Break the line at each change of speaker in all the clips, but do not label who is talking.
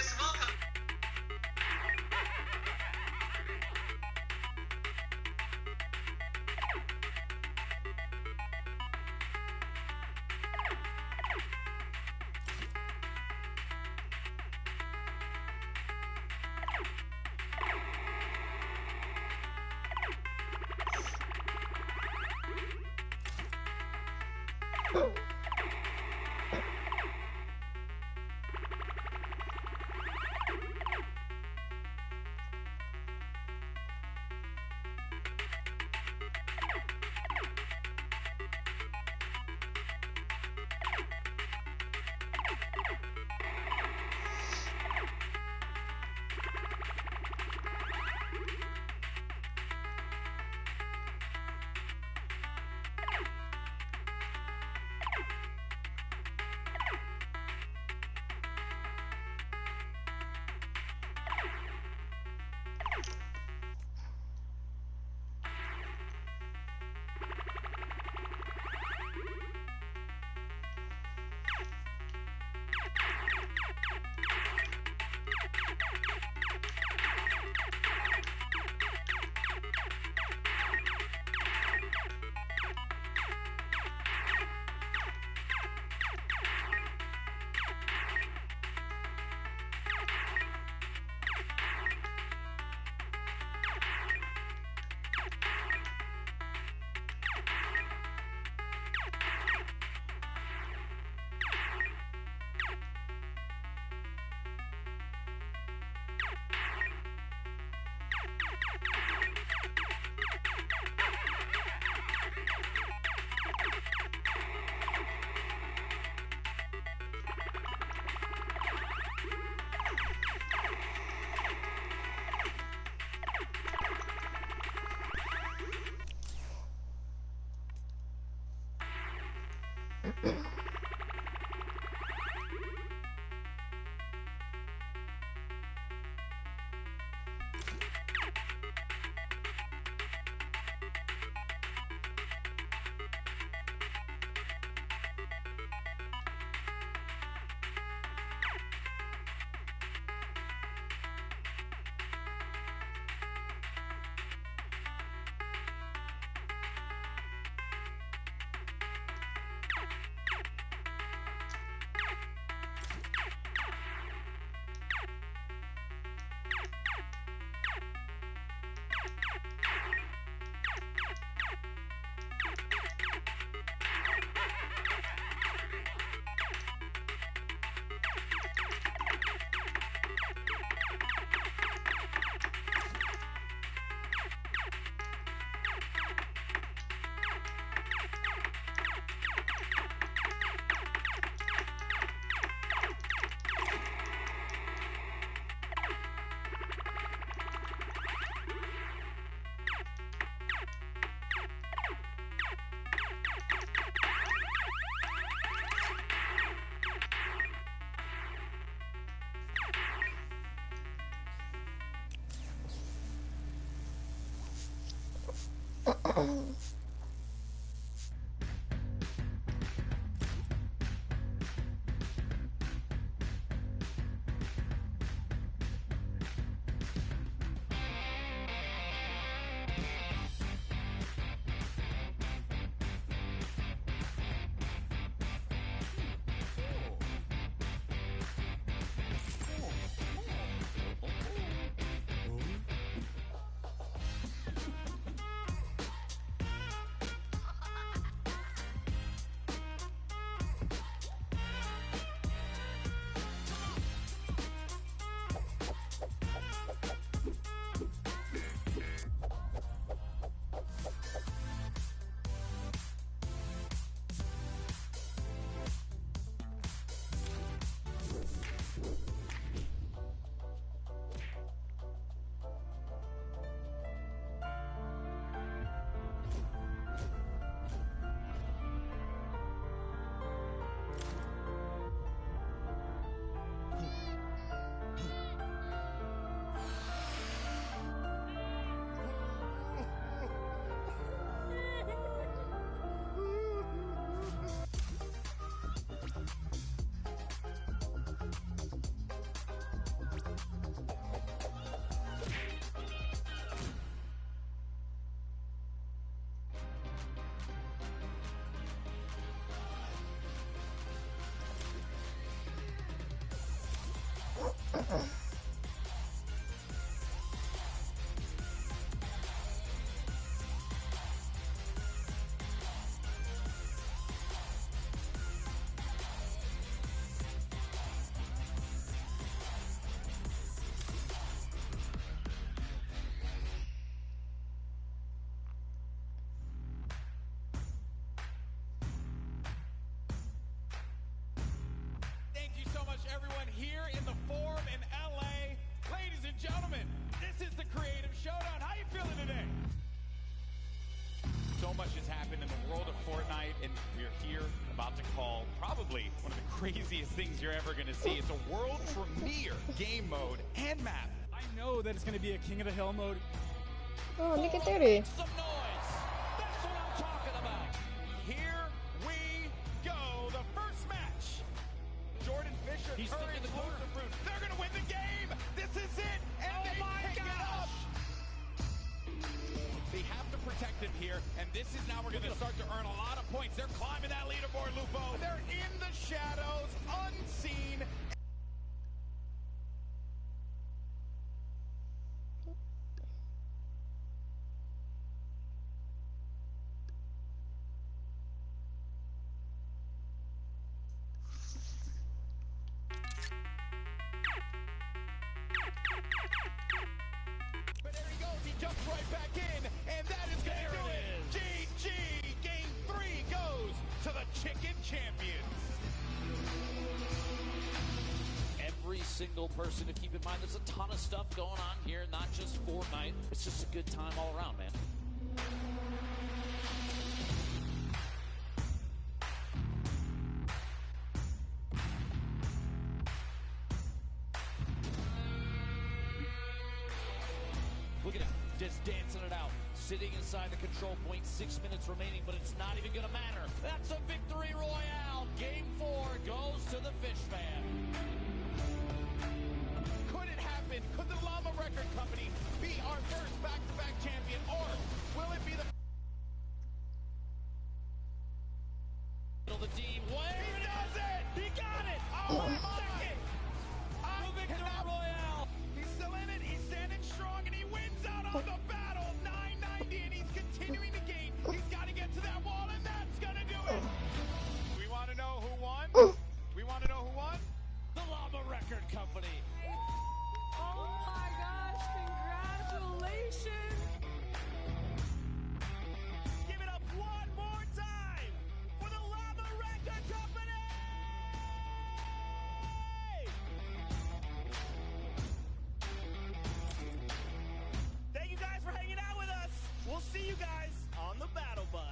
most welcome. here in the Forum in LA. Ladies and gentlemen, this is the Creative Showdown. How you feeling today? So much has happened in the world of Fortnite, and we're here about to call probably one of the craziest things you're ever going to see. It's a world premiere game mode and map.
I know that it's going to be a King of the Hill mode.
Oh, look at Dirty.
Some noise. That's what I'm talking about. Here we go. The first match. Jordan Fisher,
He's stuck in the corner.
They're going to win the game. This is it. And they pick it up. They have to protect him here, and this is now we're going to start to earn a lot of points. They're climbing that leaderboard, Lupo. They're in the shadows, unseen. But there he goes, he jumps right back in, and that is going to do it. GG, game 3 goes to the Chicken Champions.
Every single person to keep in mind, there's a ton of stuff going on here, not just Fortnite. It's just a good time all around, man. Look at him, just dancing it out. Sitting inside the control point, 6 minutes remaining, but it's not even gonna matter. That's a victory royale. Game 4 goes to the Fish Fan.
Could it happen? Could the Llama Record Company be our first back-to-back champion, or will it be the...
The D, where
He does it! He got it! Oh, second! I cannot...
royale.
He's still in it, he's standing strong, and he wins out on the battle. 990, and he's continuing to gain. He's got to get to that wall, and that's gonna do it. We want to know who won? We want to know who won?
The Llama Record Company.
Oh my gosh, congratulations!
Give it up one more time for the Llama Record Company! Thank you guys for hanging out with us. We'll see you guys on the battle bus.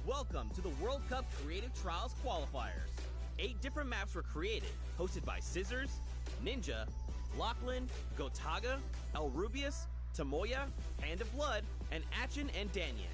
Welcome to the World Cup Creative Trials Qualifiers. 8 different maps were created, hosted by Scissors, Ninja, Lachlan, Gotaga, El Rubius, Tamoya, Hand of Blood, and Achin and Danyan.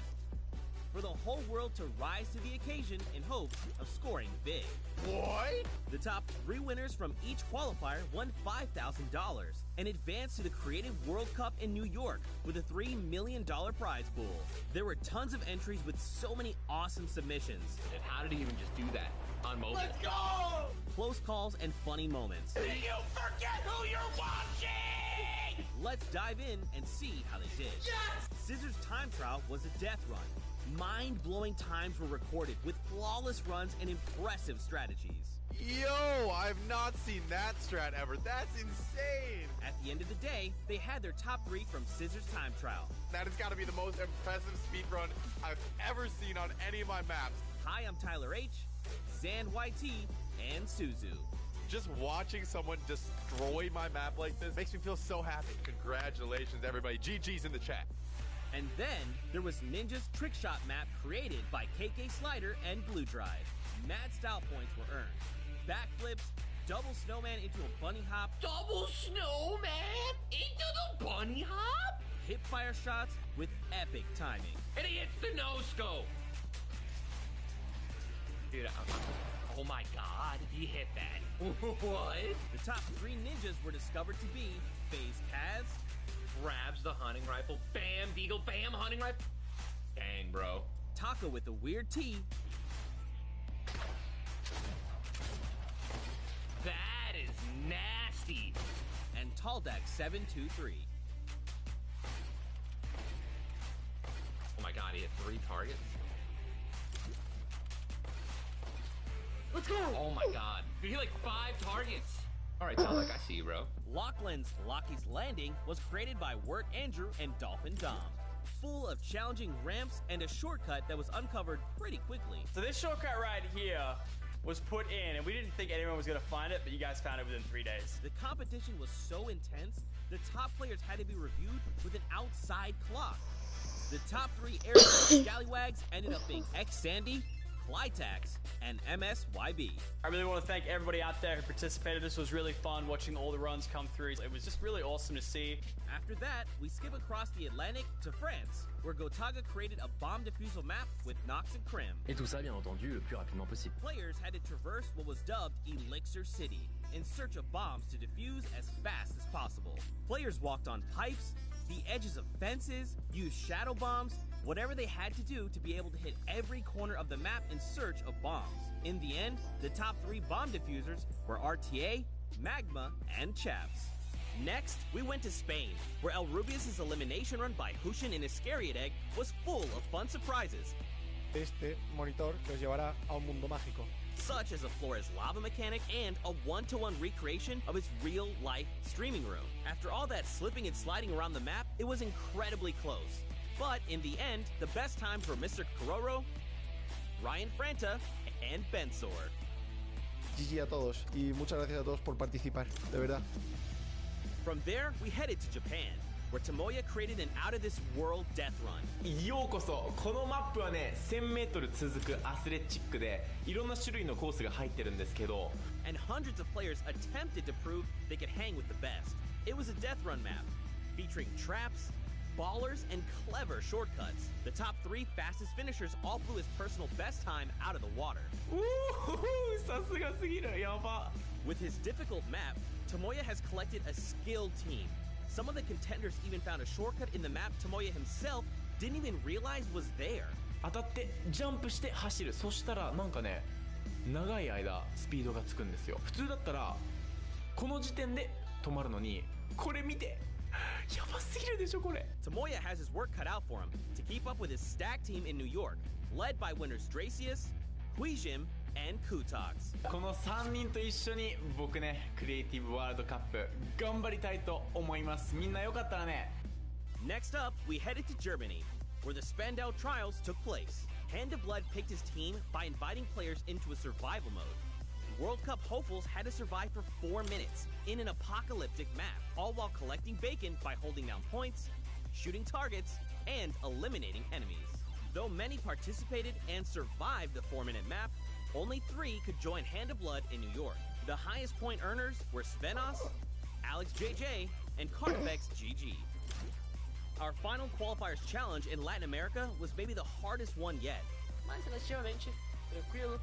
For the whole world to rise to the occasion in hopes of scoring big.
What?
The top 3 winners from each qualifier won $5,000 and advanced to the Creative World Cup in New York with a $3 million prize pool. There were tons of entries with so many awesome submissions.
And how did he even just do that on mobile?
Let's go!
Close calls and funny moments.
Do you forget who you're watching?
Let's dive in and see how they did.
Yes!
Scissors time trial was a death run. Mind-blowing times were recorded with flawless runs and impressive strategies.
Yo, I've not seen that strat ever. That's insane.
At the end of the day, they had their top 3 from Scissors time trial.
That has got to be the most impressive speedrun I've ever seen on any of my maps.
Hi, I'm Tyler H, Zan YT, and Suzu.
Just watching someone destroy my map like this makes me feel so happy. Congratulations, everybody. GG's in the chat.
And then there was Ninja's trick shot map created by KK Slider and Blue Drive. Mad style points were earned. Backflips, double snowman into a bunny hop,
Double snowman into the bunny hop?
hip fire shots with epic timing.
And he hits the no-scope. Dude, oh my god, he hit that. What?
The top 3 ninjas were discovered to be FaZe Kaz,
Grabs the hunting rifle. Bam, Deagle, bam, hunting rifle. Dang, bro.
Taka with a weird T,
That is nasty.
and Taldeck 723.
Oh my god, he hit 3 targets. Let's go! Oh my god. Dude, he hit like 5 targets. Alright, Taldeck, I see you, bro.
Lachlan's Locky's Landing was created by Wirt Andrew and Dolphin Dom. full of challenging ramps and a shortcut that was uncovered pretty quickly.
So this shortcut right here was put in, and we didn't think anyone was going to find it, but you guys found it within 3 days.
The competition was so intense, the top players had to be reviewed with an outside clock. The top 3 air scallywags ended up being X-Sandy, Clytax, and MSYB.
I really want to thank everybody out there who participated. This was really fun watching all the runs come through. It was just really awesome to see.
After that, we skip across the Atlantic to France, where Gotaga created a bomb defusal map with Nox and Krim.
Et tout ça, bien entendu, le plus rapidement possible.
Players had to traverse what was dubbed Elixir City in search of bombs to defuse as fast as possible. Players walked on pipes, the edges of fences, used shadow bombs, whatever they had to do to be able to hit every corner of the map in search of bombs. In the end, the top 3 bomb defusers were RTA, Magma, and Chaps. Next, we went to Spain, where El Rubius' elimination run by Hushin in Iscariot Egg was full of fun surprises.
Este monitor los llevará a un mundo mágico.
Such as a Flores lava mechanic and a one-to-one recreation of his real-life streaming room. After all that slipping and sliding around the map, it was incredibly close. But in the end, the best times were Mr. Kororo, Ryan Franta, and Bensor.
GG a todos y muchas gracias a todos por participar, de verdad.
From there, we headed to Japan, where Tomoya created an out-of-this-world death run.
ようこそ。このマップはね、1000m 続くアスレチックでいろんな種類のコースが入ってるんですけど、
And hundreds of players attempted to prove they could hang with the best. It was a death run map, featuring traps, ballers, and clever shortcuts. The top 3 fastest finishers all flew his personal best time out of the water.
さすがすぎる。やば。
With his difficult map, Tomoya has collected a skilled team. Some of the contenders even found a shortcut in the map Tomoya himself didn't even realize was there.
当たってジャンプして走る。そしたらなんかね、長い間スピードがつくんですよ。普通だったらこの時点で止まるのに、これ見て。やばすぎるでしょこれ。
Tomoya has his work cut out for him to keep up with his stack team in New York, led by winners Dracius, Huijim, and Kutox.
この3人と一緒に僕ね、クリエイティブワールドカップ頑張りたいと思います。みんなよかったらね。
Next up, we headed to Germany, where the Spandau trials took place. Hand of Blood picked his team by inviting players into a survival mode. World Cup hopefuls had to survive for 4 minutes in an apocalyptic map, all while collecting bacon by holding down points, shooting targets, and eliminating enemies. Though many participated and survived the 4-minute map, only 3 could join Hand of Blood in New York. The highest point earners were Svenos, Alex JJ, and Carnifex GG. Our final qualifiers challenge in Latin America was maybe the hardest one yet.
Mas relativamente tranquilo.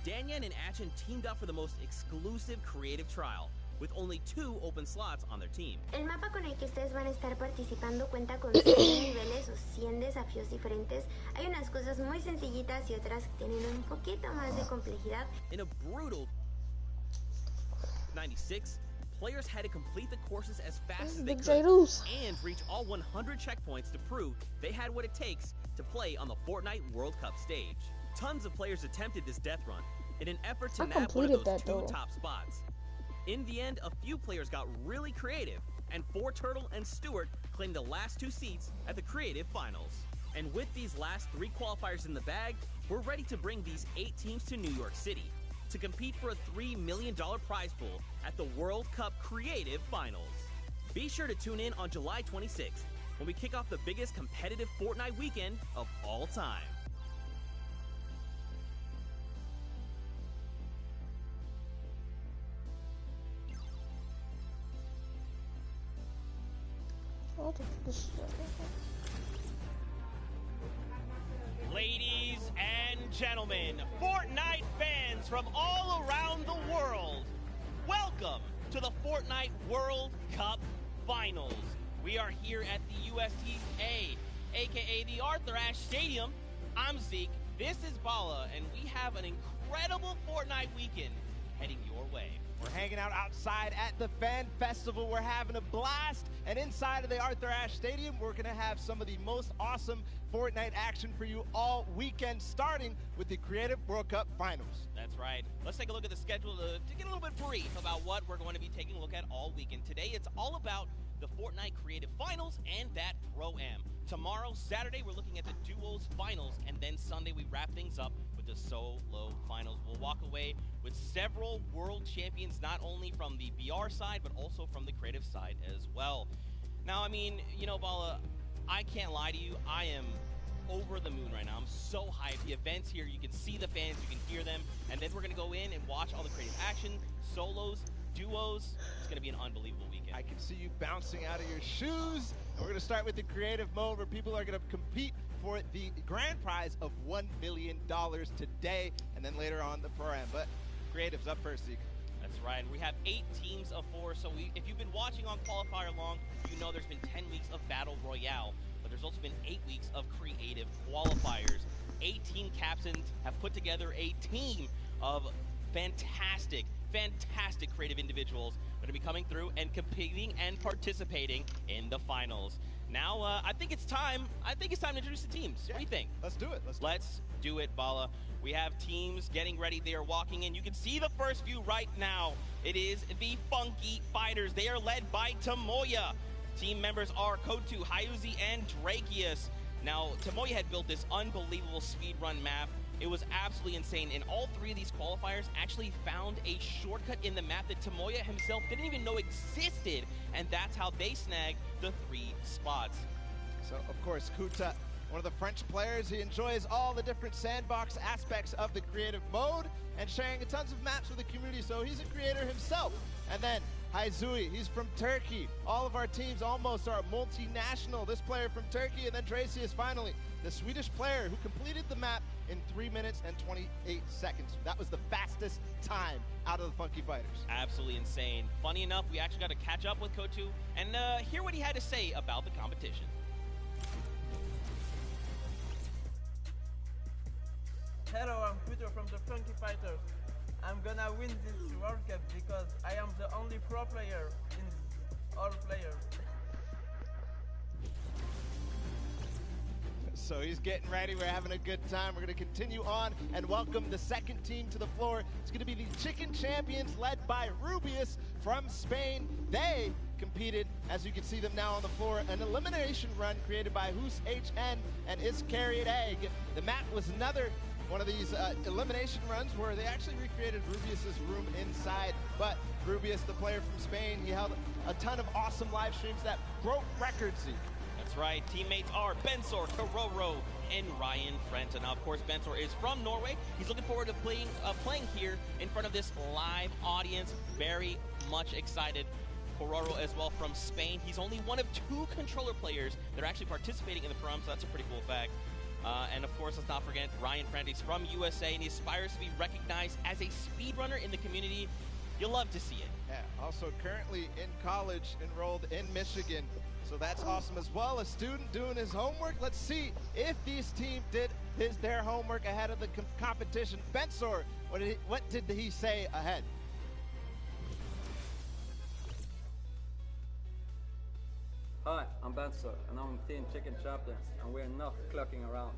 Danyan and Achin teamed up for the most exclusive creative trial, with only 2 open slots on their team.
El mapa con el que ustedes van a estar participando cuenta con 100 niveles o 100 desafíos diferentes. Hay unas cosas muy sencillitas y otras que tienen un poquito más de complejidad.
In a brutal 96, players had to complete the courses as fast as they could and reach all 100 checkpoints to prove they had what it takes to play on the Fortnite World Cup stage. Tons of players attempted this death run in an effort to nab one of those 2 top spots. In the end, a few players got really creative, and 4Turtle and Stewart claimed the last 2 seats at the creative finals. And with these last 3 qualifiers in the bag, we're ready to bring these 8 teams to New York City to compete for a $3 million prize pool at the World Cup Creative Finals. Be sure to tune in on July 26th when we kick off the biggest competitive Fortnite weekend of all time.
Ladies and gentlemen, Fortnite fans from all around the world, welcome to the Fortnite World Cup Finals. We are here at the USTA, aka the Arthur Ashe Stadium. I'm Zeke, this is Bala, and we have an incredible Fortnite weekend heading your way.
We're hanging out outside at the Fan Festival. We're having a blast. And inside of the Arthur Ashe Stadium, we're going to have some of the most awesome Fortnite action for you all weekend, starting with the Creative World Cup Finals.
That's right. Let's take a look at the schedule to get a little bit brief about what we're going to be taking a look at all weekend. Today, it's all about the Fortnite Creative Finals and that Pro-Am. Tomorrow, Saturday, we're looking at the Duos Finals, and then Sunday we wrap things up with the Solo Finals. We'll walk away with several world champions, not only from the BR side, but also from the creative side as well. Now, I mean, you know, Bala, I can't lie to you. I am over the moon right now. I'm so hyped. The event's here. You can see the fans. You can hear them. And then we're going to go in and watch all the creative action, solos, duos. It's going to be an unbelievable weekend.
I can see you bouncing out of your shoes. And we're going to start with the creative mode where people are going to compete for the grand prize of $1 million today, and then later on the Pro-Am. But creative's up first, Zeke.
That's right. We have 8 teams of 4. So if you've been watching on Qualifier long, you know there's been 10 weeks of Battle Royale. But there's also been 8 weeks of creative qualifiers. 8 team captains have put together a team of fantastic creative individuals that are be coming through and competing and participating in the finals. Now, I think it's time to introduce the teams.
Yeah.
What do you think?
Let's do it.
Let's do it, Bala. We have teams getting ready. They are walking in. You can see the first view right now. It is the Funky Fighters. They are led by Tomoya. Team members are Kotu, Hyuzi, and Drakius. Now, Tomoya had built this unbelievable speedrun map. It was absolutely insane, and all 3 of these qualifiers actually found a shortcut in the map that Tomoya himself didn't even know existed, and that's how they snagged the 3 spots.
So, of course, Kuta, one of the French players, he enjoys all the different sandbox aspects of the creative mode and sharing tons of maps with the community, so he's a creator himself. And then Hyuzi, he's from Turkey. All of our teams almost are multinational. This player from Turkey, and then Tracy is finally the Swedish player who completed the map in 3 minutes and 28 seconds. That was the fastest time out of the Funky Fighters.
Absolutely insane. Funny enough, we actually got to catch up with Kotu and hear what he had to say about the competition.
Hello, I'm Peter from the Funky Fighters. I'm gonna win this World Cup because I am the only pro player in all players.
So he's getting ready. We're having a good time. We're going to continue on and welcome the second team to the floor. It's going to be the Chicken Champions led by Rubius from Spain. They competed, as you can see them now on the floor, an elimination run created by Hus HN and Iscariot Egg. The map was another one of these elimination runs where they actually recreated Rubius's room inside. But Rubius, the player from Spain, he held a ton of awesome live streams that broke records.
That's right. Teammates are Bensor, Kororo, and Ryan Frenta. Now, of course, Bensor is from Norway. He's looking forward to playing here in front of this live audience. Very much excited. Kororo as well from Spain. He's only one of 2 controller players that are actually participating in the Pro-Am, so that's a pretty cool fact. And of course, let's not forget Ryan Frenta. He's from USA, and he aspires to be recognized as a speedrunner in the community. You'll love to see it.
Yeah, also currently in college, enrolled in Michigan. So that's awesome as well. A student doing his homework. Let's see if these teams did their homework ahead of the competition. Bensor, what did he say ahead?
Hi, I'm Bensor, and I'm Team Chicken Champions, and we're not clocking around.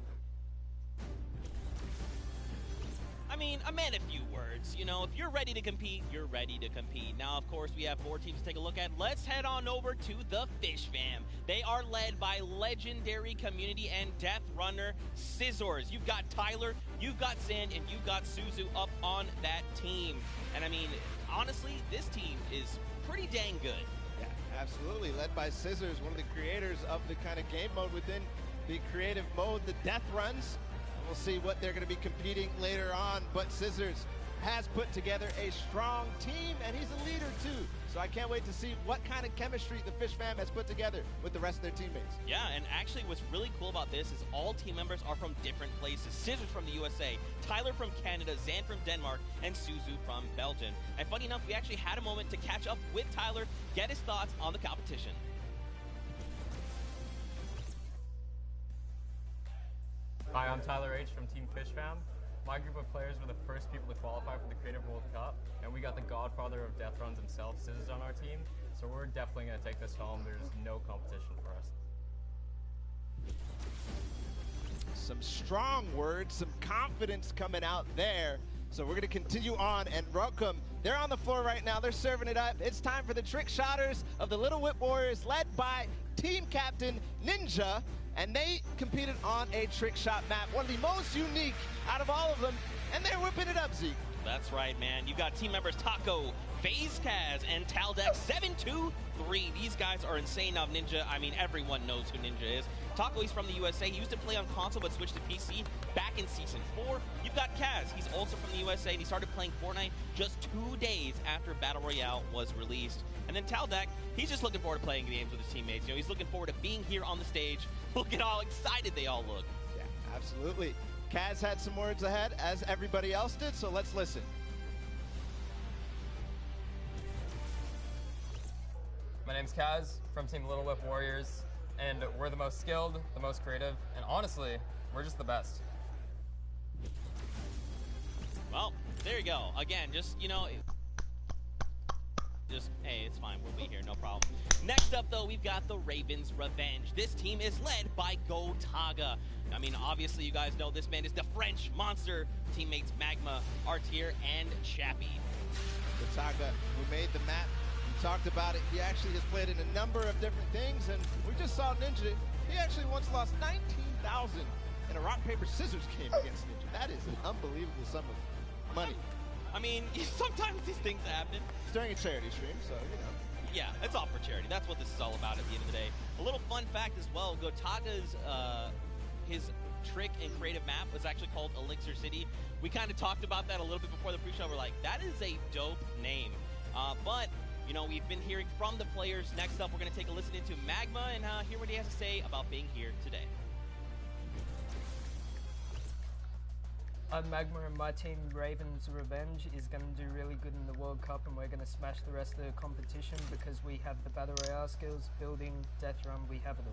I mean, a man of few words. You know, if you're ready to compete, you're ready to compete. Now, of course, we have 4 teams to take a look at. Let's head on over to the Fish Fam. They are led by legendary community and death runner Scissors. You've got Tyler, you've got Zan, and you've got Suzu up on that team. And I mean, honestly, this team is pretty dang good.
Yeah, absolutely. Led by Scissors, one of the creators of the kind of game mode within the creative mode, the death runs. We'll see what they're going to be competing later on, but Scissors has put together a strong team, and he's a leader too. So I can't wait to see what kind of chemistry the Fish Fam has put together with the rest of their teammates.
Yeah, and actually what's really cool about this is all team members are from different places. Scissors from the USA, Tyler from Canada, Zan from Denmark, and Suzu from Belgium. And funny enough, we actually had a moment to catch up with Tyler, get his thoughts on the competition.
Hi, I'm Tyler H. from Team Fish Fam. My group of players were the first people to qualify for the Creative World Cup, and we got the godfather of death runs himself, Scissors, on our team, so we're definitely going to take this home. There's no competition for us.
Some strong words, some confidence coming out there. So we're going to continue on and welcome They're on the floor right now. They're serving it up. It's time for the trick shotters of the Little Whip Warriors, led by team captain Ninja. And they competed on a trick shot map, one of the most unique out of all of them. And they're whipping it up, Zeke.
That's right, man. You got team members Taco, FaZe Kaz, and Taldex 723. These guys are insane. Now, Ninja, I mean, everyone knows who Ninja is. Taco, he's from the USA. He used to play on console but switched to PC back in Season 4. You've got Kaz. He's also from the USA, and he started playing Fortnite just 2 days after Battle Royale was released. And then Taldex, he's just looking forward to playing games with his teammates. You know, he's looking forward to being here on the stage. Look at how excited they all look.
Yeah, absolutely. Kaz had some words ahead, as everybody else did, so let's listen.
My name's Kaz from Team Little Whip Warriors, and we're the most skilled, the most creative, and honestly, we're just the best.
Well, there you go. Again, just, you know, hey, it's fine. We'll be here, no problem. Next up, though, we've got the Ravens Revenge. This team is led by Gotaga. I mean, obviously, you guys know this man is the French monster. Teammates Magma, Artier, and Chappie.
Gotaga, who made the map, we talked about it. He actually has played in a number of different things, and we just saw Ninja. He actually once lost 19,000 in a rock, paper, scissors game against Ninja. That is an unbelievable sum of money.
I mean, sometimes these things happen.
It's during a charity stream, so, you know.
Yeah, it's all for charity. That's what this is all about at the end of the day. A little fun fact as well, Gotaga's, his trick and creative map was actually called Elixir City. We kind of talked about that a little bit before the pre-show. We're like, that is a dope name. But, you know, we've been hearing from the players. Next up, we're going to take a listen into Magma and hear what he has to say about being here today.
I'm Magma, and my team, Ravens Revenge, is going to do really good in the World Cup, and we're going to smash the rest of the competition because we have the Battle Royale skills, building, death run, we have it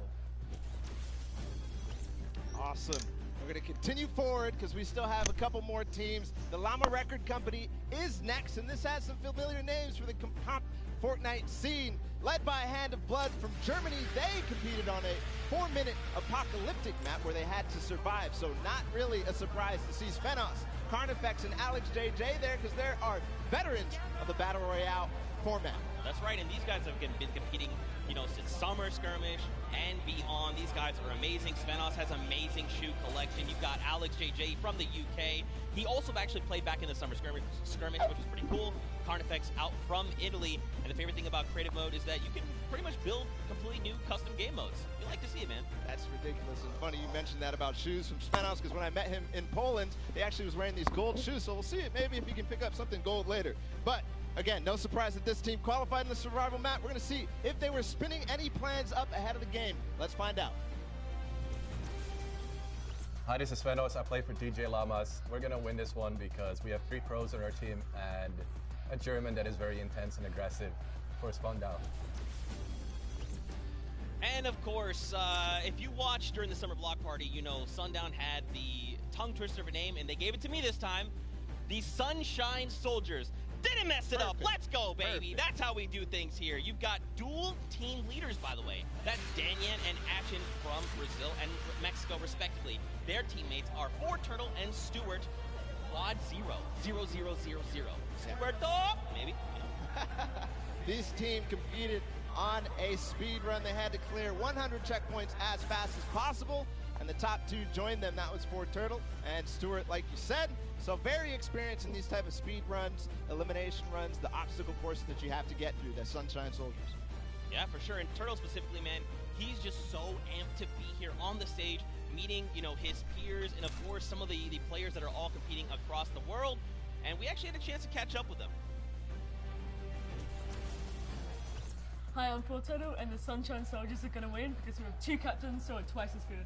all.
Awesome. We're going to continue forward because we still have a couple more teams. The Llama Record Company is next, and this has some familiar names for the comp Fortnite scene. Led by a Hand of Blood from Germany, they competed on a 4-minute apocalyptic map where they had to survive, so not really a surprise to see Svenos, Carnifex, and Alex JJ there because there are veterans of the Battle Royale format.
That's right, and these guys have been competing, you know, since Summer Skirmish and beyond. These guys are amazing. Svenos has amazing shoe collection. You've got Alex JJ from the UK. He also actually played back in the Summer Skirmish, which was pretty cool. Carnifex out from Italy, and the favorite thing about creative mode is that you can pretty much build completely new custom game modes. You like to see it, man.
That's ridiculous and funny you mentioned that about shoes from Svenos, because when I met him in Poland, he actually was wearing these gold shoes, so we'll see it maybe if he can pick up something gold later. But again, no surprise that this team qualified in the survival map. We're going to see if they were spinning any plans up ahead of the game. Let's find out.
Hi, this is Svenos. I play for DJ Llamas. We're going to win this one because we have 3 pros on our team and a German that is very intense and aggressive for Sundown.
And of course, if you watched during the summer block party, you know Sundown had the tongue twister of a name, and they gave it to me this time. The Sunshine Soldiers. Didn't mess it up. Let's go, baby. Perfect. That's how we do things here. You've got dual team leaders, by the way. That's Danyan and Ashen from Brazil and Mexico, respectively. Their teammates are Turtle and Stuart. Quad 0. 0, 0, 0, 0. Stuarto, maybe.
This team competed on a speed run. They had to clear 100 checkpoints as fast as possible, and the top 2 joined them. That was Turtle and Stuart, like you said. So very experienced in these type of speed runs, elimination runs, the obstacle courses that you have to get through, the Sunshine Soldiers.
Yeah, for sure. And Turtle specifically, man, he's just so amped to be here on the stage, meeting, you know, his peers, and of course some of the players that are all competing across the world. And we actually had a chance to catch up with them.
Hi, I'm Turtle, and the Sunshine Soldiers are going to win because we have 2 captains, so it's twice as good.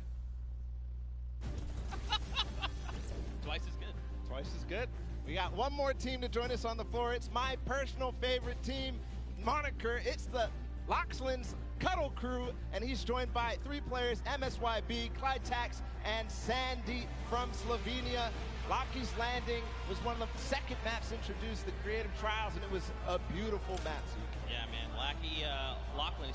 Twice as good.
Twice as good. We got one more team to join us on the floor. It's my personal favorite team moniker. It's the Loxland's Cuddle Crew, and he's joined by 3 players, MSYB, Clyde Tax, and Sandy from Slovenia. Lockie's Landing was one of the second maps introduced, the creative trials, and it was a beautiful map.
Yeah, man. Lachlan,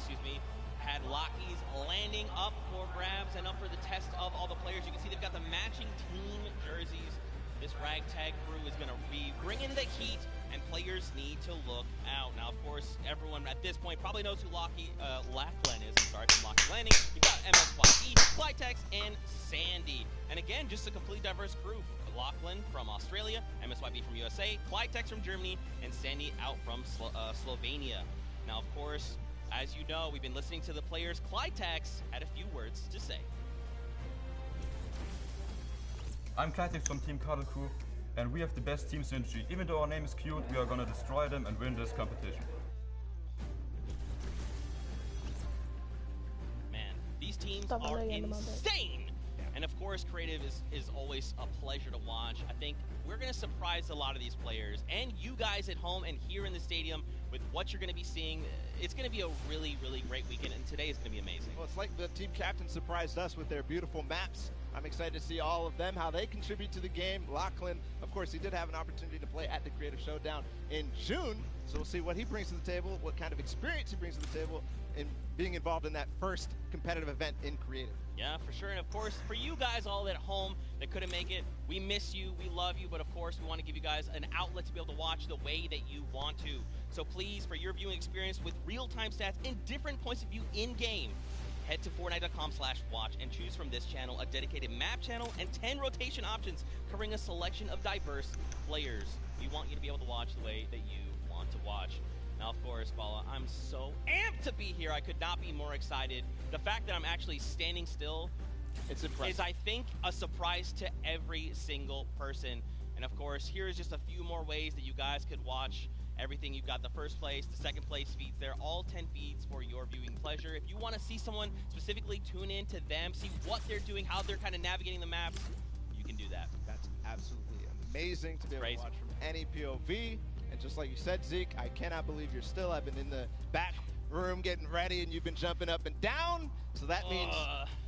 had Lockie's Landing up for grabs and up for the test of all the players. You can see they've got the matching team jerseys. This ragtag crew is going to be bringing the heat, and players need to look out. Now, of course, everyone at this point probably knows who Lachlan is. I'm sorry, from Lockheed Landing. You've got MSYE, Clytex, and Sandy. And again, just a completely diverse crew. Lachlan from Australia, MSYB from USA, Clytex from Germany, and Sandy out from Slovenia. Now, of course, as you know, we've been listening to the players. Clytex had a few words to say.
I'm Clytex from Team Cuddle Crew, and we have the best team synergy. Even though our name is cute, we are gonna destroy them and win this competition.
Man, these teams are insane! And of course, creative is always a pleasure to watch. I think we're going to surprise a lot of these players and you guys at home and here in the stadium with what you're going to be seeing. It's going to be a really, really great weekend, and today is going to be amazing.
Well, it's like the team captain surprised us with their beautiful maps. I'm excited to see all of them, how they contribute to the game. Lachlan, of course, he did have an opportunity to play at the Creative Showdown in June, so we'll see what he brings to the table, what kind of experience he brings to the table in being involved in that first competitive event in Creative.
Yeah, for sure. And of course, for you guys all at home that couldn't make it, we miss you, we love you, but of course, we want to give you guys an outlet to be able to watch the way that you want to. So please, for your viewing experience with real-time stats and different points of view in-game, head to Fortnite.com/watch and choose from this channel a dedicated map channel and 10 rotation options covering a selection of diverse players. We want you to be able to watch the way that you want to watch. Now, of course, Bala, I'm so amped to be here. I could not be more excited. The fact that I'm actually standing still is, I think, a surprise to every single person. And, of course, here's just a few more ways that you guys could watch everything. You've got the first place, the second place feeds there, all 10 feeds for your viewing pleasure. If you want to see someone specifically, tune in to them, see what they're doing, how they're kind of navigating the maps, you can do that.
That's absolutely amazing to be able to watch from any POV. And just like you said, Zeke, I cannot believe you're still. I've been in the back room getting ready, and you've been jumping up and down. So that means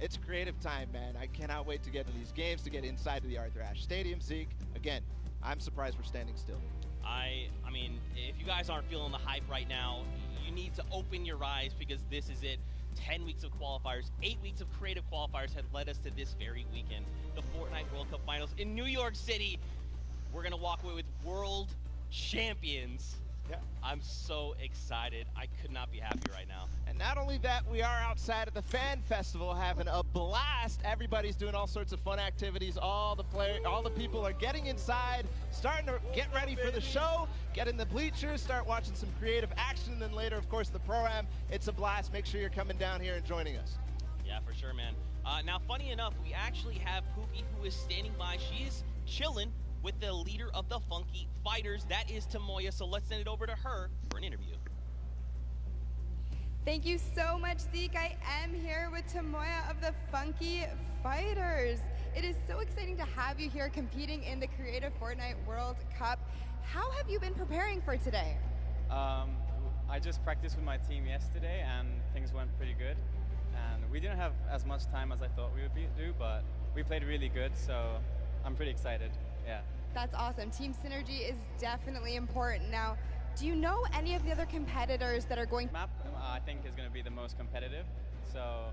it's creative time, man. I cannot wait to get to these games, to get inside to the Arthur Ashe Stadium. Zeke, again, I'm surprised we're standing still.
I mean, if you guys aren't feeling the hype right now, you need to open your eyes because this is it. 10 weeks of qualifiers, 8 weeks of creative qualifiers have led us to this very weekend. The Fortnite World Cup Finals in New York City. We're going to walk away with world champions.
Yeah.
I'm so excited. I could not be happier right now.
And not only that, we are outside at the fan festival having a blast. Everybody's doing all sorts of fun activities. All the people are getting inside, starting to get ready for the show, get in the bleachers, start watching some creative action, and then later, of course, the pro-am. It's a blast. Make sure you're coming down here and joining us.
Yeah, for sure, man. Now, funny enough, we actually have Pookie who is standing by. She's chilling with the leader of the Funky Fighters. That is Tamoya, so let's send it over to her for an interview.
Thank you so much, Zeke. I am here with Tamoya of the Funky Fighters. It is so exciting to have you here competing in the Creative Fortnite World Cup. How have you been preparing for today?
I just practiced with my team yesterday and things went pretty good. And we didn't have as much time as I thought we would do, but we played really good, so I'm pretty excited. Yeah.
That's awesome. Team synergy is definitely important. Now, do you know any of the other competitors that are going?
Map, I think, is going to be the most competitive. So,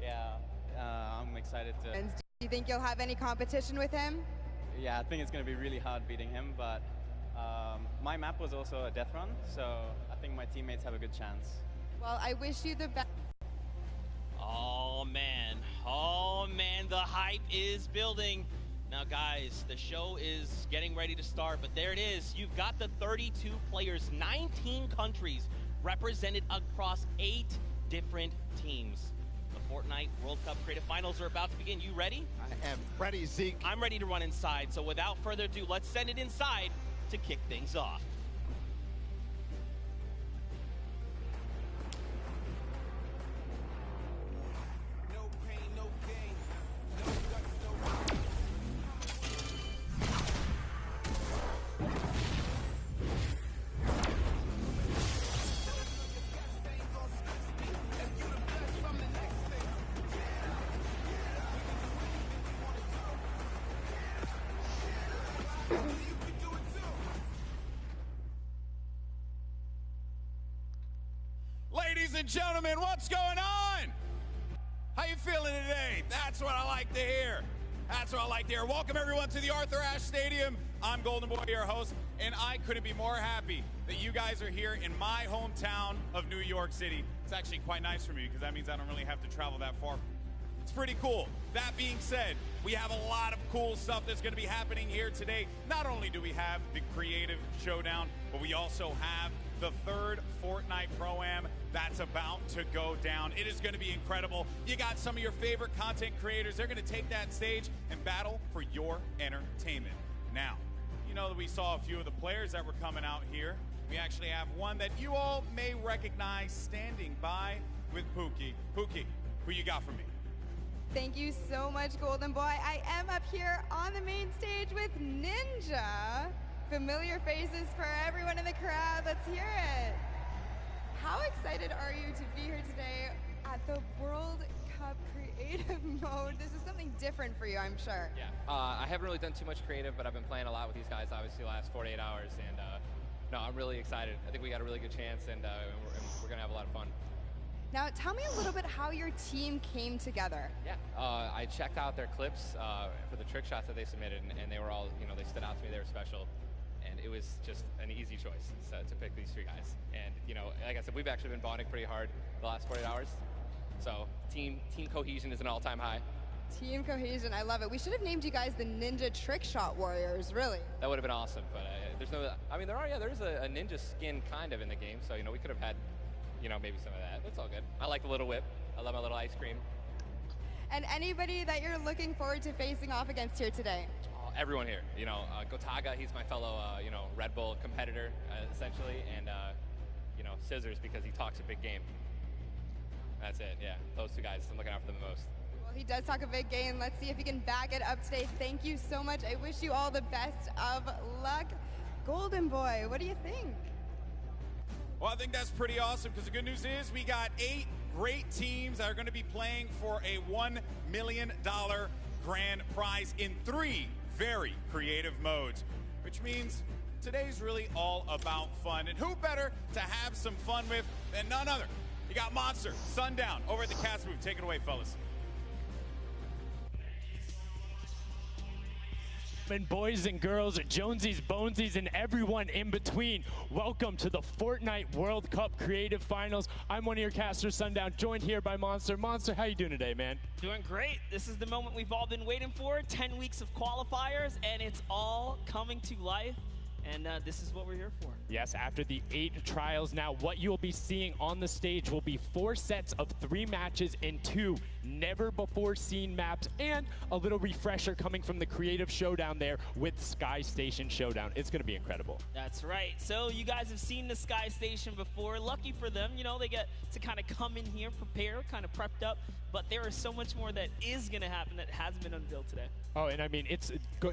yeah, I'm excited to.
And do you think you'll have any competition with him?
Yeah, I think it's going to be really hard beating him, but my map was also a death run, so I think my teammates have a good chance.
Well, I wish you the best.
Oh, man, the hype is building. Now, guys, the show is getting ready to start, but there it is. You've got the 32 players, 19 countries represented across 8 different teams. The Fortnite World Cup Creative Finals are about to begin. You ready?
I am ready, Zeke.
I'm ready to run inside, so without further ado, let's send it inside to kick things off.
Ladies and gentlemen, what's going on? How you feeling today? That's what I like to hear. That's what I like to hear. Welcome, everyone, to the Arthur Ashe Stadium. I'm Golden Boy, your host, and I couldn't be more happy that you guys are here in my hometown of New York City. It's actually quite nice for me because that means I don't really have to travel that far. It's pretty cool. That being said, we have a lot of cool stuff that's going to be happening here today. Not only do we have the Creative Showdown, but we also have the third Fortnite Pro-Am that's about to go down. It is going to be incredible. You got some of your favorite content creators. They're going to take that stage and battle for your entertainment. Now, you know that we saw a few of the players that were coming out here. We actually have one that you all may recognize standing by with Pookie. Pookie, who you got for me?
Thank you so much, Golden Boy. I am up here on the main stage with Ninja. Familiar faces for everyone in the crowd. Let's hear it. How excited are you to be here today at the World Cup Creative Mode? This is something different for you, I'm sure.
Yeah, I haven't really done too much creative, but I've been playing a lot with these guys, obviously, the last 48 hours. And no, I'm really excited. I think we got a really good chance, and we're going to have a lot of fun.
Now, tell me a little bit how your team came together.
Yeah, I checked out their clips for the trick shots that they submitted, and they were all, they stood out to me. They were special. And it was just an easy choice to pick these three guys. And, like I said, we've actually been bonding pretty hard the last 48 hours. So team cohesion is an all-time high.
Team cohesion, I love it. We should have named you guys the Ninja Trick Shot Warriors, really.
That would have been awesome. But there's no, there's a ninja skin kind of in the game. So, we could have had, maybe some of that. It's all good. I like the little whip. I love my little ice cream.
And anybody that you're looking forward to facing off against here today?
Everyone here, Gotaga, he's my fellow, Red Bull competitor, essentially, and, Scissors because he talks a big game. That's it, yeah. Those two guys, I'm looking out for them the most.
Well, he does talk a big game. Let's see if he can back it up today. Thank you so much. I wish you all the best of luck. Golden Boy, what do you think?
Well, I think that's pretty awesome because the good news is we got 8 great teams that are going to be playing for a $1 million grand prize in 3 very creative modes, which means today's really all about fun. And who better to have some fun with than none other? You got Monster, Sundown, over at the Cats booth. Take it away, fellas.
And boys and girls, Jonesies, Bonesies, and everyone in between, welcome to the Fortnite World Cup Creative Finals. I'm one of your casters, Sundown, joined here by Monster. Monster, how you doing today, man?
Doing great. This is the moment we've all been waiting for. 10 weeks of qualifiers, and it's all coming to life. And this is what we're here for.
Yes, after the 8 trials now, what you'll be seeing on the stage will be 4 sets of 3 matches in 2 never-before-seen maps, and a little refresher coming from the Creative Showdown there with Sky Station Showdown. It's going to be incredible.
That's right. So you guys have seen the Sky Station before. Lucky for them, they get to kind of come in here, prepare, kind of prepped up. But there is so much more that is going to happen that hasn't been unveiled today.
Oh, and I mean,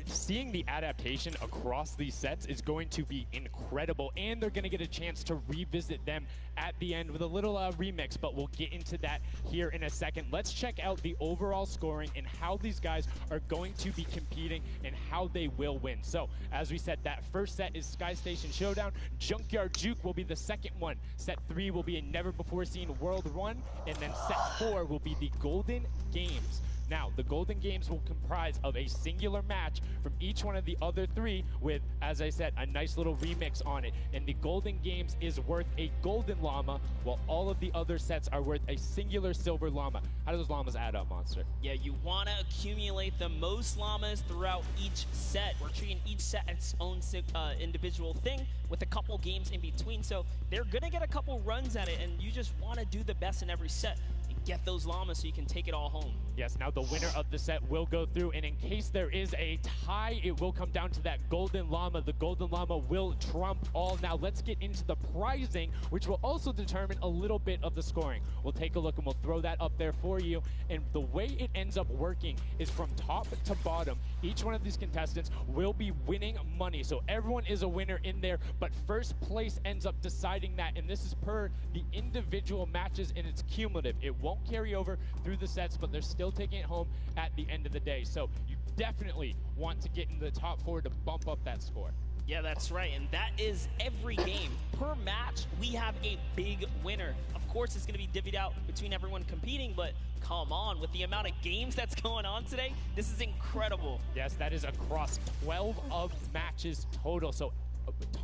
seeing the adaptation across these sets is going to be incredible, and they're going to get a chance to revisit them at the end with a little remix, but we'll get into that here in a second. Let's check out the overall scoring and how these guys are going to be competing and how they will win. So, as we said, that first set is Sky Station Showdown. Junkyard Juke will be the second one. Set 3 will be a never-before-seen World 1, and then set 4 will be the Golden Games. Now, the Golden Games will comprise of a singular match from each one of the other 3 with, as I said, a nice little remix on it. And the Golden Games is worth a golden llama, while all of the other sets are worth a singular silver llama. How do those llamas add up, Monster?
Yeah, you want to accumulate the most llamas throughout each set. We're treating each set its own individual thing with a couple games in between. So they're going to get a couple runs at it, and you just want to do the best in every set. Get those llamas so you can take it all home.
Yes, now the winner of the set will go through, and in case there is a tie, it will come down to that golden llama. The golden llama will trump all. Now let's get into the prizing, which will also determine a little bit of the scoring. We'll take a look and we'll throw that up there for you. And the way it ends up working is from top to bottom. Each one of these contestants will be winning money. So everyone is a winner in there, but first place ends up deciding that, and this is per the individual matches, and it's cumulative. It won't carry over through the sets, but they're still taking it home at the end of the day. So you definitely want to get in the top 4 to bump up that score.
Yeah, that's right, and that is every game. Per match, we have a big winner. Of course, it's going to be divvied out between everyone competing, but come on, with the amount of games that's going on today, this is incredible.
Yes, that is across 12 of matches total, so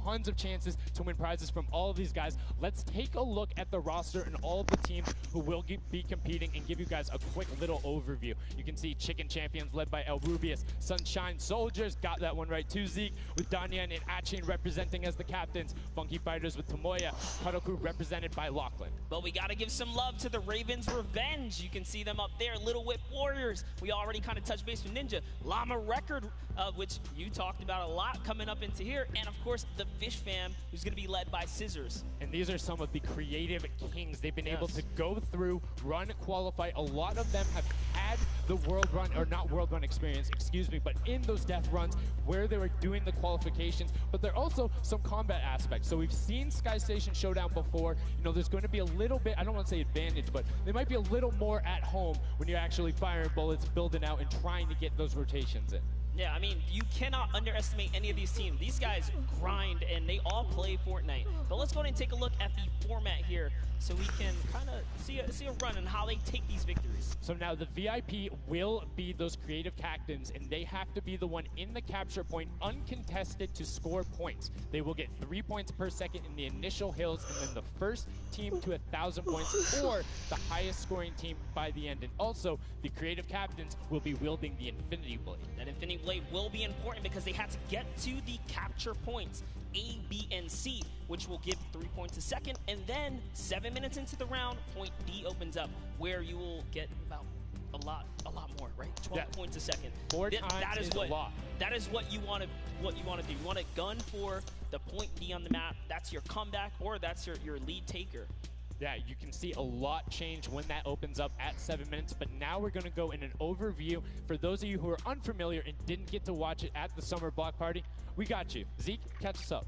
tons of chances to win prizes from all of these guys. Let's take a look at the roster and all of the teams who will be competing and give you guys a quick little overview. You can see Chicken Champions led by El Rubius, Sunshine Soldiers, got that one right too, Zeke, with Danyan and Waching representing as the captains, Funky Fighters with Tomoya, Cuddle Crew represented by Lachlan.
But we got to give some love to the Ravens Revenge. You can see them up there, Little Whip Warriors. We already kind of touched base with Ninja. Llama Record, which you talked about a lot coming up into here, and of course the Fish Fam, who's going to be led by Scissors.
And these are some of the creative kings. They've been able to go through, run, qualify. A lot of them have had the world run, or not world run experience, excuse me, but in those death runs where they were doing the qualifications, but there are also some combat aspects. So we've seen Sky Station Showdown before. You know, there's going to be a little bit, I don't want to say advantage, but they might be a little more at home when you're actually firing bullets, building out, and trying to get those rotations in.
Yeah, I mean, you cannot underestimate any of these teams. These guys grind, and they all play Fortnite. But let's go ahead and take a look at the format here so we can kind of see a run and how they take these victories.
So now the VIP will be those creative captains, and they have to be the one in the capture point uncontested to score points. They will get 3 points per second in the initial hills, and then the first team to 1,000 points or the highest scoring team by the end. And also, the creative captains will be wielding the Infinity Blade.
That Infinity Blade will be important because they had to get to the capture points, A, B, and C, which will give 3 points a second, and then 7 minutes into the round, point D opens up, where you will get about a lot more, right? 12 points a second.
That is a lot.
That is what you want to do. You want to gun for the point D on the map. That's your comeback, or that's your lead taker.
Yeah, you can see a lot change when that opens up at 7 minutes, but now we're going to go in an overview. For those of you who are unfamiliar and didn't get to watch it at the summer block party, we got you. Zeke, catch us up.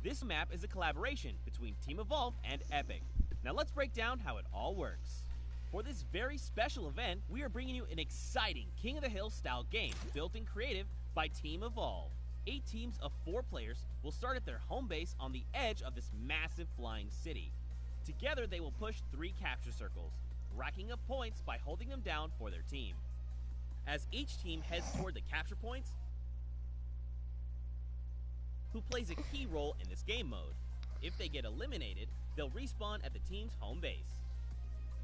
This map is a collaboration between Team Evolve and Epic. Now let's break down how it all works. For this very special event, we are bringing you an exciting King of the Hill style game built in creative by Team Evolve. 8 teams of 4 players will start at their home base on the edge of this massive flying city. Together they will push 3 capture circles, racking up points by holding them down for their team. As each team heads toward the capture points, who plays a key role in this game mode. If they get eliminated, they'll respawn at the team's home base.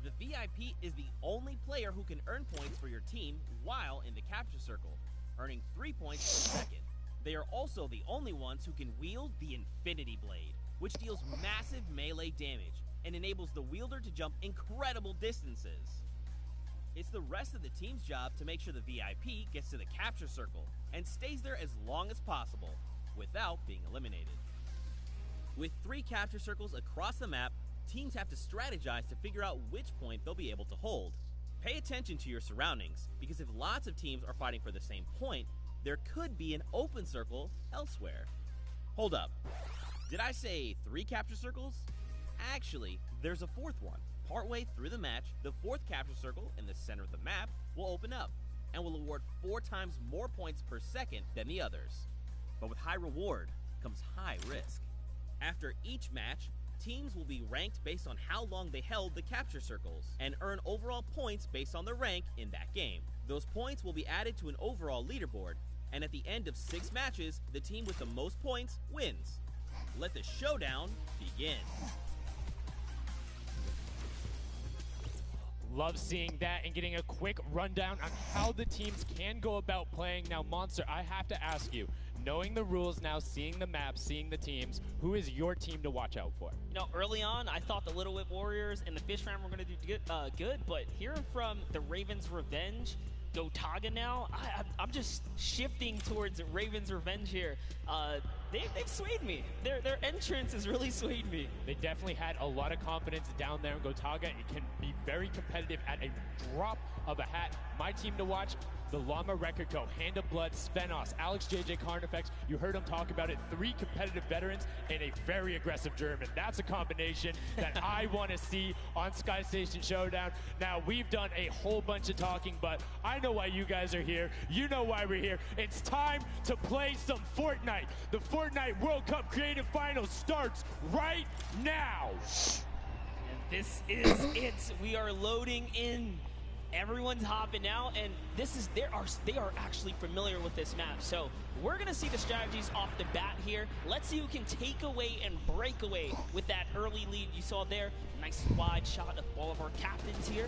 The VIP is the only player who can earn points for your team while in the capture circle, earning 3 points per second. They are also the only ones who can wield the Infinity Blade, which deals massive melee damage and enables the wielder to jump incredible distances. It's the rest of the team's job to make sure the VIP gets to the capture circle and stays there as long as possible without being eliminated. With 3 capture circles across the map, teams have to strategize to figure out which point they'll be able to hold. Pay attention to your surroundings, because if lots of teams are fighting for the same point, there could be an open circle elsewhere. Hold up. Did I say 3 capture circles? Actually, there's a 4th one. Partway through the match, the 4th capture circle in the center of the map will open up and will award 4 times more points per second than the others. But with high reward comes high risk. After each match, teams will be ranked based on how long they held the capture circles and earn overall points based on their rank in that game. Those points will be added to an overall leaderboard, and at the end of 6 matches, the team with the most points wins. Let the showdown begin.
Love seeing that and getting a quick rundown on how the teams can go about playing. Now, Monster, I have to ask you, knowing the rules now, seeing the map, seeing the teams, who is your team to watch out for?
You know, early on, I thought the Little Whip Warriors and the Fish Fam were going to do good, but hearing from the Ravens Revenge, Gotaga now, I'm just shifting towards Ravens Revenge here. They've swayed me. Their entrance has really swayed me.
They definitely had a lot of confidence down there in Gotaga. It can be very competitive at a drop of a hat. My team to watch, the Llama Record Co., Hand of Blood, Svenos, Alex JJ Carnifex, you heard him talk about it, 3 competitive veterans and a very aggressive German. That's a combination that I want to see on Sky Station Showdown. Now, we've done a whole bunch of talking, but I know why you guys are here. You know why we're here. It's time to play some Fortnite. The Fortnite World Cup Creative Finals starts right now.
And this is it. We are loading in. Everyone's hopping out, and this is they are actually familiar with this map. So we're gonna see the strategies off the bat here. Let's see who can take away and break away with that early lead you saw there. Nice wide shot of all of our captains here.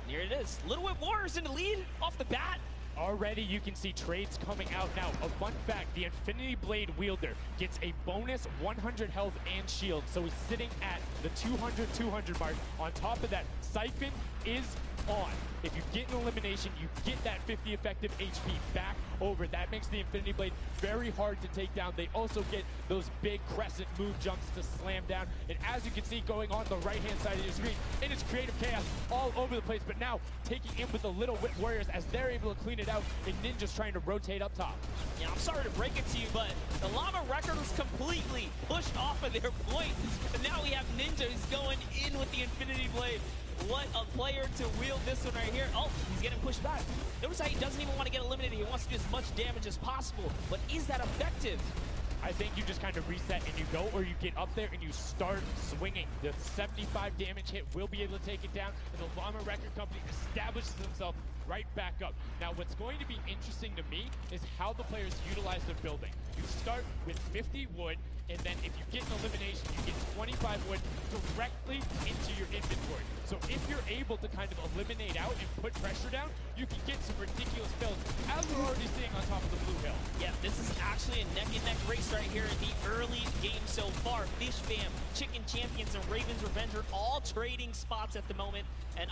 There it is. Little Whip Warriors in the lead off the bat.
Already you can see trades coming out now. A fun fact, the Infinity Blade wielder gets a bonus 100 health and shield, so he's sitting at the 200 mark. On top of that, Siphon is on. If you get an elimination, you get that 50 effective HP back over. That makes the Infinity Blade very hard to take down. They also get those big crescent move jumps to slam down. And as you can see going on the right-hand side of your screen, it is creative chaos all over the place. But now taking in with the Little Whip Warriors as they're able to clean it out, and Ninja's trying to rotate up top.
Yeah, I'm sorry to break it to you, but the Llama Record was completely pushed off of their point. And now we have Ninja who's going in with the Infinity Blade. What a player to wield this one right here. Oh, he's getting pushed back. Notice how he doesn't even want to get eliminated. He wants to do as much damage as possible. But is that effective?
I think you just kind of reset and you go, or you get up there and you start swinging. The 75 damage hit will be able to take it down, and the Llama Record Company establishes themselves right back up. Now, what's going to be interesting to me is how the players utilize their building. You start with 50 wood, and then if you get an elimination, you get 25 wood directly into your inventory. So if you're able to kind of eliminate out and put pressure down, you can get some ridiculous builds, as we're already seeing on top of the blue hill.
Yeah, this is actually a neck-and-neck race right here in the early game so far. Fish Fam, Chicken Champions, and Raven's Revenge are all trading spots at the moment. And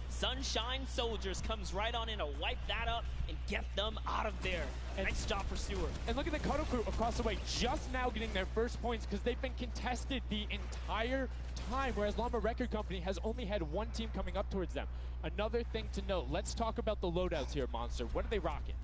Sunshine Soldiers comes right on in to wipe that up and get them out of there. And nice job for Stewart.
And look at the Cuddle Crew across the way, just now getting their first points because they've been contested the entire time, whereas Llama Record Company has only had one team coming up towards them. Another thing to note, let's talk about the loadouts here, Monster. What are they rocking?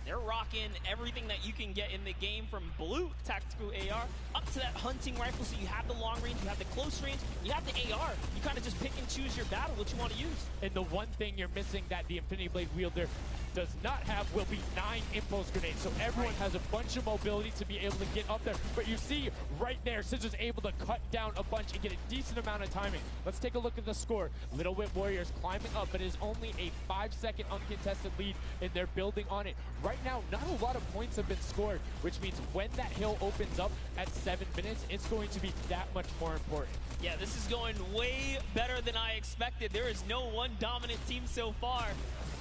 They're rocking everything that you can get in the game, from blue tactical AR up to that hunting rifle. So you have the long range, you have the close range, you have the AR. You kind of just pick and choose your battle, what you want to use.
And the one thing you're missing that the Infinity Blade wielder does not have will be 9 impulse grenades. So everyone has a bunch of mobility to be able to get up there. But you see right there, Scissors able to cut down a bunch and get a decent amount of timing. Let's take a look at the score. Little Whip Warriors climbing up, but it is only a 5-second uncontested lead, and they're building on it. Right now, not a lot of points have been scored, which means when that hill opens up at 7 minutes, it's going to be that much more important.
Yeah, this is going way better than I expected. There is no one dominant team so far.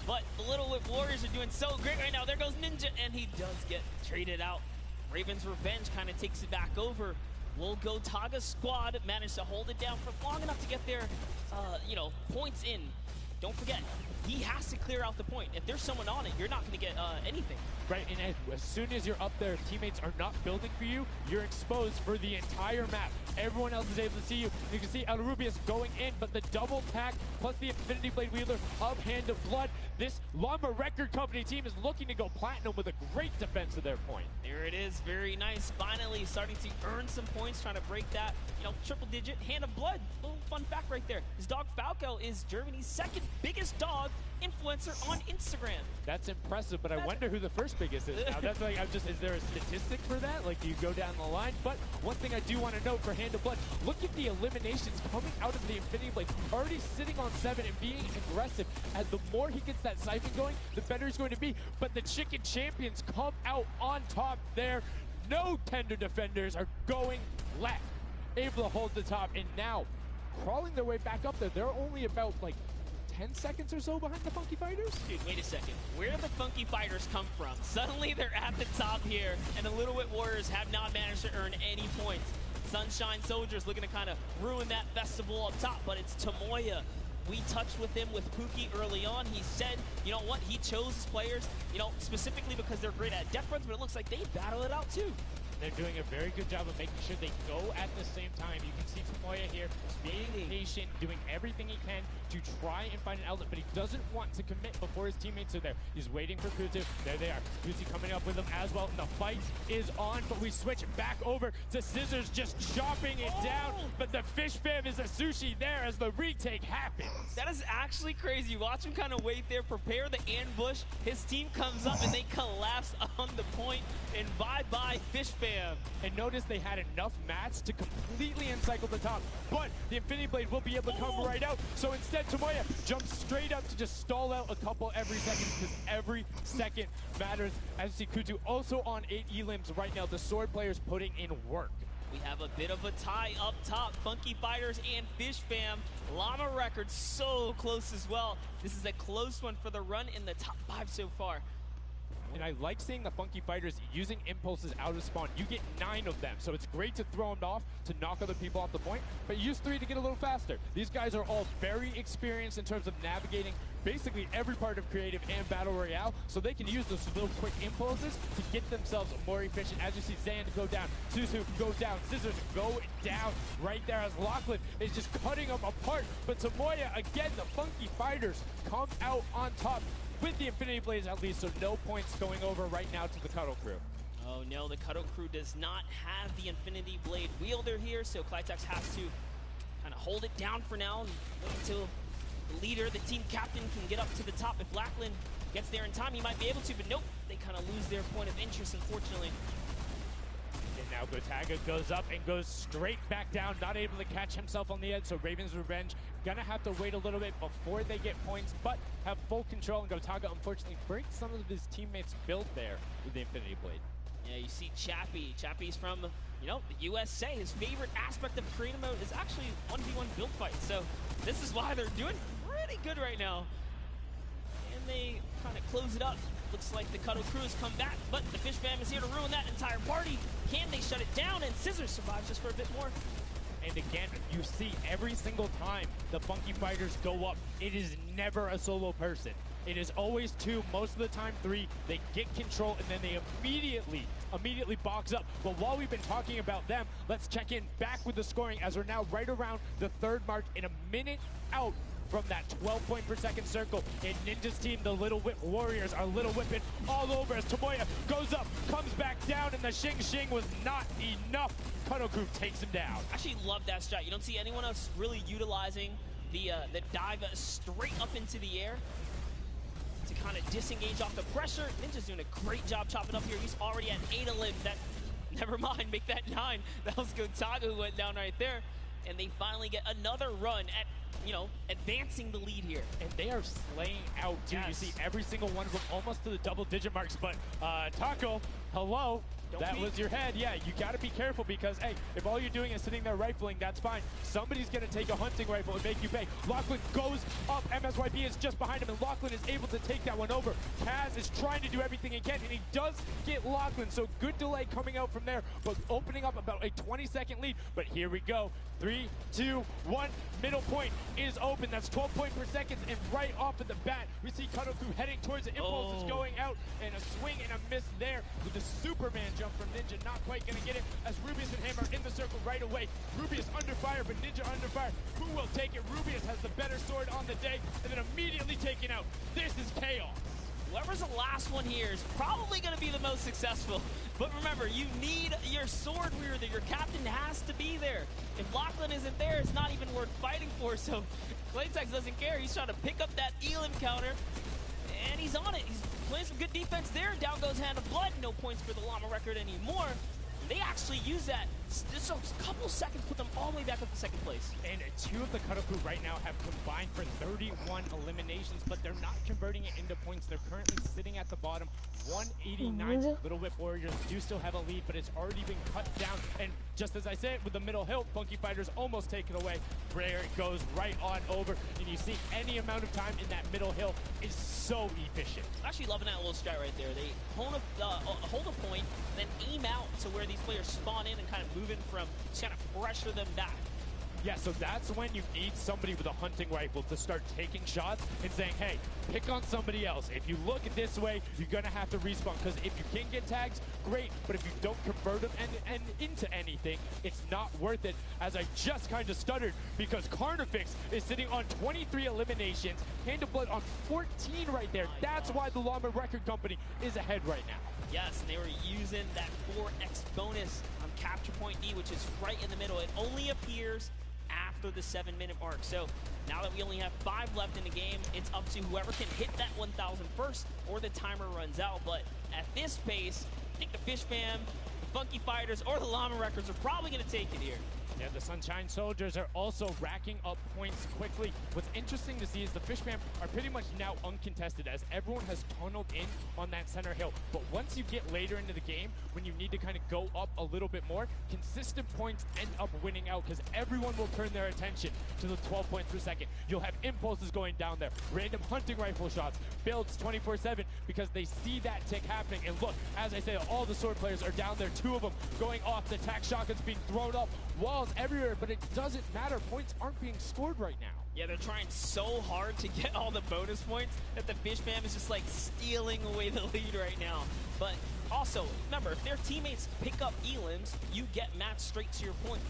But the Little Whip Warriors are doing so great right now. There goes Ninja, and he does get traded out. Raven's Revenge kind of takes it back over. Will Go Taga squad manage to hold it down for long enough to get their, points in. Don't forget, he has to clear out the point. If there's someone on it, you're not going to get anything.
Right, and as soon as you're up there, if teammates are not building for you, you're exposed for the entire map. Everyone else is able to see you. You can see El Rubius going in, but the double tack plus the Infinity Blade wielder of Hand of Blood. This Llama Record Company team is looking to go platinum with a great defense of their point.
There it is, very nice. Finally starting to earn some points, trying to break that, triple digit Hand of Blood. Little fun fact right there. His dog Falco is Germany's second biggest dog influencer on Instagram.
That's impressive, but I wonder who the first biggest is now. That's like, is there a statistic for that? Like, do you go down the line? But one thing I do want to note for Hand of Blood, look at the eliminations coming out of the Infinity Blade. Already sitting on 7 and being aggressive. And the more he gets that siphon going, the better he's going to be. But the Chicken Champions come out on top there. No tender defenders are going left. Able to hold the top, and now crawling their way back up there. They're only about, 10 seconds or so behind the Funky Fighters?
Dude, wait a second. Where did the Funky Fighters come from? Suddenly they're at the top here, and the Little Whip Warriors have not managed to earn any points. Sunshine Soldiers looking to kind of ruin that festival up top, but it's Tomoya. We touched with him with Pookie early on. He said, you know what, he chose his players, specifically because they're great at death runs, but it looks like they battle it out too.
They're doing a very good job of making sure they go at the same time. You can see Tomoya here being patient, doing everything he can to try and find an outlet, but he doesn't want to commit before his teammates are there. He's waiting for Kutu. There they are. Kutu coming up with him as well, and the fight is on, but we switch back over to Scissors just chopping it down, but the fish fam is a sushi there as the retake happens.
That is actually crazy. Watch him kind of wait there, prepare the ambush. His team comes up and they collapse on the point, and bye-bye fish fam.
And notice they had enough mats to completely encircle the top, but the Infinity Blade will be able to come right out. So instead, Tomoya jumps straight up to just stall out a couple every second, because every second matters. As you see Kutu also on 8 elims right now. The sword players putting in work.
We have a bit of a tie up top. Funky Fighters and Fish Fam. Llama Records so close as well. This is a close one for the run in the top 5 so far.
And I like seeing the Funky Fighters using impulses out of spawn. You get 9 of them, so it's great to throw them off to knock other people off the point, but use 3 to get a little faster. These guys are all very experienced in terms of navigating basically every part of creative and battle royale, so they can use those little quick impulses to get themselves more efficient. As you see Zan go down, Suzu go down, Scissors go down right there as Lachlan is just cutting them apart. But Tomoya, again, the Funky Fighters come out on top with the Infinity Blades at least, so no points going over right now to the Cuddle Crew.
Oh no, the Cuddle Crew does not have the Infinity Blade wielder here, so Clitex has to kind of hold it down for now and wait until the leader, the team captain, can get up to the top. If Lachlan gets there in time, he might be able to, but nope, they kind of lose their point of interest, unfortunately.
And now Gotaga goes up and goes straight back down, not able to catch himself on the edge, so Raven's Revenge gonna have to wait a little bit before they get points, but have full control, and Gotaga unfortunately breaks some of his teammates' build there with the Infinity Blade.
Yeah, you see Chappie. Chappie's from, you know, the USA. His favorite aspect of creative mode is actually 1v1 build fights, so this is why they're doing pretty good right now. And they kind of close it up. Looks like the Cuddle Crew has come back, but the Fish Fam is here to ruin that entire party. Can they shut it down? And Scissors survives just for a bit more.
And again, you see every single time the Funky Fighters go up, it is never a solo person. It is always 2, most of the time 3. They get control and then they immediately box up. But while we've been talking about them, let's check in back with the scoring as we're now right around the 3rd mark and a minute out from that 12 point per second circle. And Ninja's team, the Little Whip Warriors, are Little Whipping all over as Tomoya goes up, comes back down, and the Shing was not enough. Cuddle Crew takes him down.
I actually love that strat. You don't see anyone else really utilizing the dive straight up into the air to kind of disengage off the pressure. Ninja's doing a great job chopping up here. He's already at 8 of limbs. That, never mind, make that 9. That was Gotaga who went down right there. And they finally get another run at, you know, advancing the lead here.
And they are slaying out, too. Yes. You see every single one of them almost to the double-digit marks. But Taco, hello. That was your head. Yeah, you got to be careful because, hey, if all you're doing is sitting there rifling, that's fine. Somebody's going to take a hunting rifle and make you pay. Lachlan goes up. MSYB is just behind him, and Lachlan is able to take that one over. Kaz is trying to do everything he can, and he does get Lachlan. So good delay coming out from there, but opening up about a 20-second lead. But here we go. 3, 2, 1. Middle point is open. That's 12 points per second, and right off of the bat, we see Cuddle Crew heading towards the impulse is going out, and a swing and a miss there with the Superman jump from Ninja. Not quite going to get it as Rubius and Hammer in the circle right away. Rubius under fire, but Ninja under fire. Who will take it? Rubius has the better sword on the day, and then immediately taken out. This is chaos.
Whoever's the last one here is probably going to be the most successful. But remember, you need your sword wielder. Your captain has to be there. If Lachlan isn't there, it's not even worth fighting for. So Claytex doesn't care. He's trying to pick up that Elam counter. And he's on it. He's playing some good defense there. Down goes Hand of Blood. No points for the Llama record anymore. They actually use that. Just a couple seconds put them all the way back up to 2nd place.
And 2 of the Cuddle Crew right now have combined for 31 eliminations, but they're not converting it into points. They're currently sitting at the bottom, 189. Little Whip Warriors do still have a lead, but it's already been cut down. And just as I said, with the middle hill, Funky Fighters almost taken away. There it goes right on over. And you see any amount of time in that middle hill is so efficient.
I'm actually loving that little strat right there. They hold a point, then aim out to where these players spawn in and kind of move in from, just kind of pressure them back.
Yeah, so that's when you need somebody with a hunting rifle to start taking shots and saying, hey, pick on somebody else. If you look this way, you're going to have to respawn, because if you can get tags, great, but if you don't convert them and into anything, it's not worth it, as I just kind of stuttered, because Carnifex is sitting on 23 eliminations, Hand of Blood on 14 right there. That's why the Llama Record Company is ahead right now.
Yes, and they were using that 4x bonus on capture point D, which is right in the middle. It only appears after the 7-minute mark. So now that we only have 5 left in the game, it's up to whoever can hit that 1,000 first or the timer runs out. But at this pace, I think the Fish Fam, the Funky Fighters, or the Llama Records are probably going to take it here.
Yeah, the Sunshine Soldiers are also racking up points quickly. What's interesting to see is the Fish Fam are pretty much now uncontested, as everyone has tunneled in on that center hill. But once you get later into the game, when you need to kind of go up a little bit more, consistent points end up winning out, because everyone will turn their attention to the 12 points per second. You'll have impulses going down there, random hunting rifle shots, builds 24/7, because they see that tick happening. And look, as I say, all the sword players are down there, 2 of them going off, the attack shotguns being thrown up, walls everywhere, but it doesn't matter. Points aren't being scored right now.
Yeah, they're trying so hard to get all the bonus points that the Fish Fam is just like stealing away the lead right now. But also, remember, if their teammates pick up elims, you get matched straight to your point,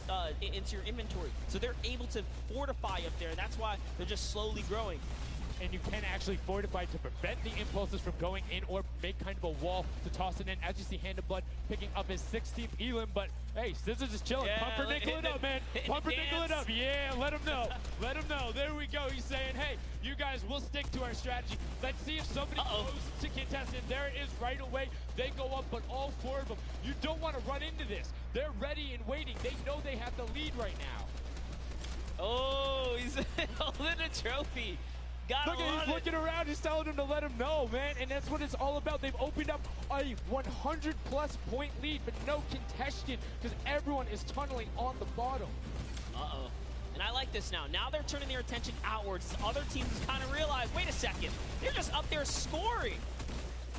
into your inventory. So they're able to fortify up there. That's why they're just slowly growing.
And you can actually fortify to prevent the impulses from going in, or make kind of a wall to toss it in. As you see, Hand of Blood picking up his 16th elim, but hey, Scissors is chilling.
Yeah,
Pumpernickel it up, man. Pumpernickel it up. Yeah, let him know. Let him know. There we go. He's saying, hey, you guys, we'll stick to our strategy. Let's see if somebody goes to contest it. There it is right away. They go up, but all 4 of them. You don't want to run into this. They're ready and waiting. They know they have the lead right now.
Oh, he's holding a trophy.
Look at, he's looking around, he's telling him to let him know, man, and that's what it's all about. They've opened up a 100-plus point lead, but no contention, because everyone is tunneling on the bottom.
Uh-oh. And I like this now. Now they're turning their attention outwards. Other teams kind of realize, wait a second, they're just up there scoring.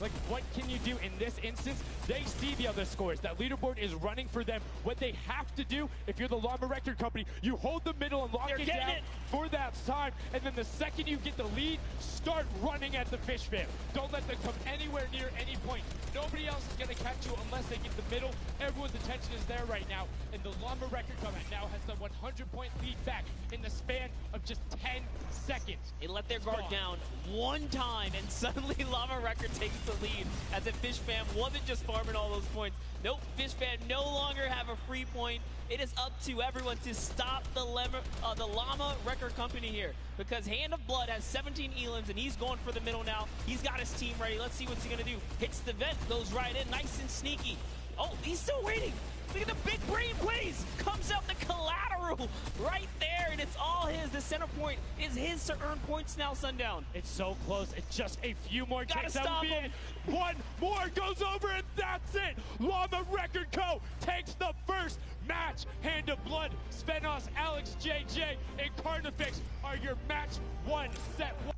Like, what can you do in this instance? They see the other scores. That leaderboard is running for them. What they have to do, if you're the Llama Record Company, you hold the middle and lock it down for that time. And then the second you get the lead, start running at the Fish Fam. Don't let them come anywhere near any point. Nobody else is going to catch you unless they get the middle. Everyone's attention is there right now. And the Llama Record Company now has the 100-point lead back in the span of just 10 seconds.
They let their guard down one time, and suddenly Llama Record takes the lead, as if Fish Fam wasn't just farming all those points. Nope, Fish Fam no longer have a free point. It is up to everyone to stop the Llama Record Company here, because Hand of Blood has 17 elims, and he's going for the middle now. He's got his team ready. Let's see what's he going to do. Hits the vent, goes right in, nice and sneaky. Oh, he's still waiting. Look at the big brain plays. Comes out the collateral right there, and it's all his. The center point is his to earn points now, Sundown.
It's so close. It's just a few more kicks.
Gotta stop him.
One more goes over, and that's it. Llama Record Co. takes the first match. Hand of Blood, Spenos, Alex JJ, and Carnifex are your match 1 set 1.